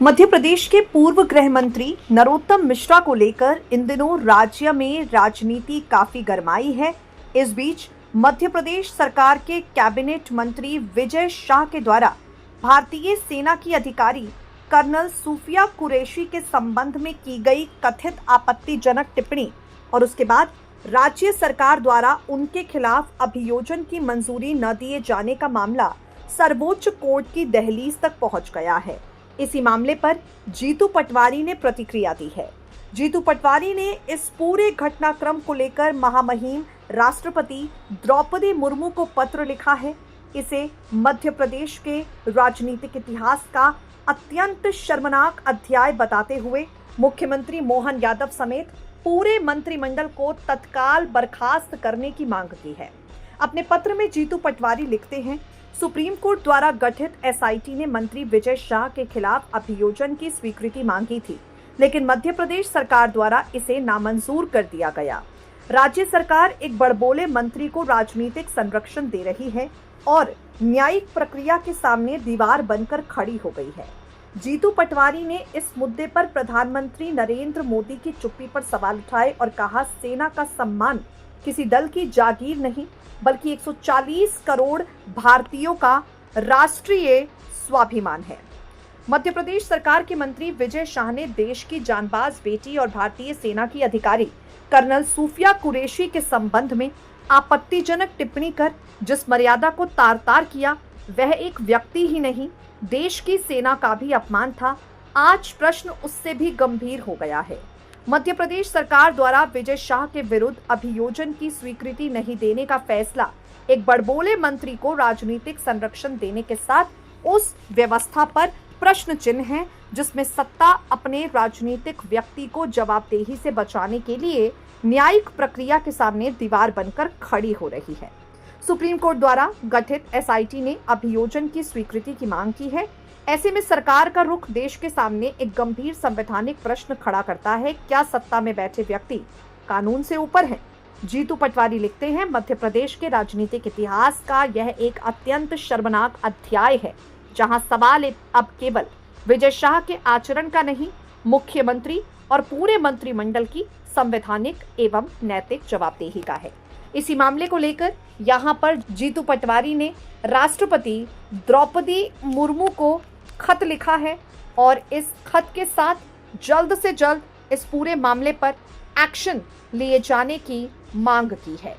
मध्य प्रदेश के पूर्व गृह मंत्री नरोत्तम मिश्रा को लेकर इन दिनों राज्य में राजनीति काफी गरमाई है। इस बीच मध्य प्रदेश सरकार के कैबिनेट मंत्री विजय शाह के द्वारा भारतीय सेना की अधिकारी कर्नल सूफिया कुरैशी के संबंध में की गई कथित आपत्तिजनक टिप्पणी और उसके बाद राज्य सरकार द्वारा उनके खिलाफ अभियोजन की मंजूरी न दिए जाने का मामला सर्वोच्च कोर्ट की दहलीज तक पहुंच गया है। इसी मामले पर जीतू पटवारी ने प्रतिक्रिया दी है। जीतू पटवारी ने इस पूरे घटनाक्रम को लेकर महामहिम राष्ट्रपति द्रौपदी मुर्मू को पत्र लिखा है। इसे मध्य प्रदेश के राजनीतिक इतिहास का अत्यंत शर्मनाक अध्याय बताते हुए मुख्यमंत्री मोहन यादव समेत पूरे मंत्रिमंडल को तत्काल बर्खास्त करने की मांग की है। अपने पत्र में जीतू पटवारी लिखते हैं, सुप्रीम कोर्ट द्वारा गठित एसआईटी ने मंत्री विजय शाह के खिलाफ अभियोजन की स्वीकृति मांगी थी, लेकिन मध्य प्रदेश सरकार द्वारा इसे नामंजूर कर दिया गया। राज्य सरकार एक बड़बोले मंत्री को राजनीतिक संरक्षण दे रही है और न्यायिक प्रक्रिया के सामने दीवार बनकर खड़ी हो गई है। जीतू पटवारी ने इस मुद्दे पर प्रधानमंत्री नरेंद्र मोदी की चुप्पी पर सवाल उठाए और कहा, सेना का सम्मान किसी दल की जागीर नहीं बल्कि 140 करोड़ भारतीयों का राष्ट्रीय स्वाभिमान है। मध्य प्रदेश सरकार के मंत्री विजय शाह ने देश की जांबाज बेटी और भारतीय सेना की अधिकारी कर्नल सूफिया कुरैशी के संबंध में आपत्तिजनक टिप्पणी कर जिस मर्यादा को तार-तार किया, वह एक व्यक्ति ही नहीं, देश की सेना का भी अपमान था। आज प्रश्न उससे भी गंभीर हो गया है। मध्य प्रदेश सरकार द्वारा विजय शाह के विरुद्ध अभियोजन की स्वीकृति नहीं देने का फैसला एक बड़बोले मंत्री को राजनीतिक संरक्षण देने के साथ उस व्यवस्था पर प्रश्न चिन्ह है जिसमें सत्ता अपने राजनीतिक व्यक्ति को जवाबदेही से बचाने के लिए न्यायिक प्रक्रिया के सामने दीवार बनकर खड़ी हो रही है। सुप्रीम कोर्ट द्वारा गठित एसआईटी ने अभियोजन की स्वीकृति की मांग की है। ऐसे में सरकार का रुख देश के सामने एक गंभीर संवैधानिक प्रश्न खड़ा करता है, क्या सत्ता में बैठे व्यक्ति कानून से ऊपर हैं? जीतू पटवारी लिखते हैं, मध्य प्रदेश के राजनीतिक इतिहास का यह एक अत्यंत शर्मनाक अध्याय है, जहां सवाल अब केवल विजय शाह के आचरण का नहीं, मुख्यमंत्री और पूरे मंत्रिमंडल की संवैधानिक एवं नैतिक जवाबदेही का है। इसी मामले को लेकर यहाँ पर जीतू पटवारी ने राष्ट्रपति द्रौपदी मुर्मू को खत लिखा है और इस खत के साथ जल्द से जल्द इस पूरे मामले पर एक्शन लिए जाने की मांग की है।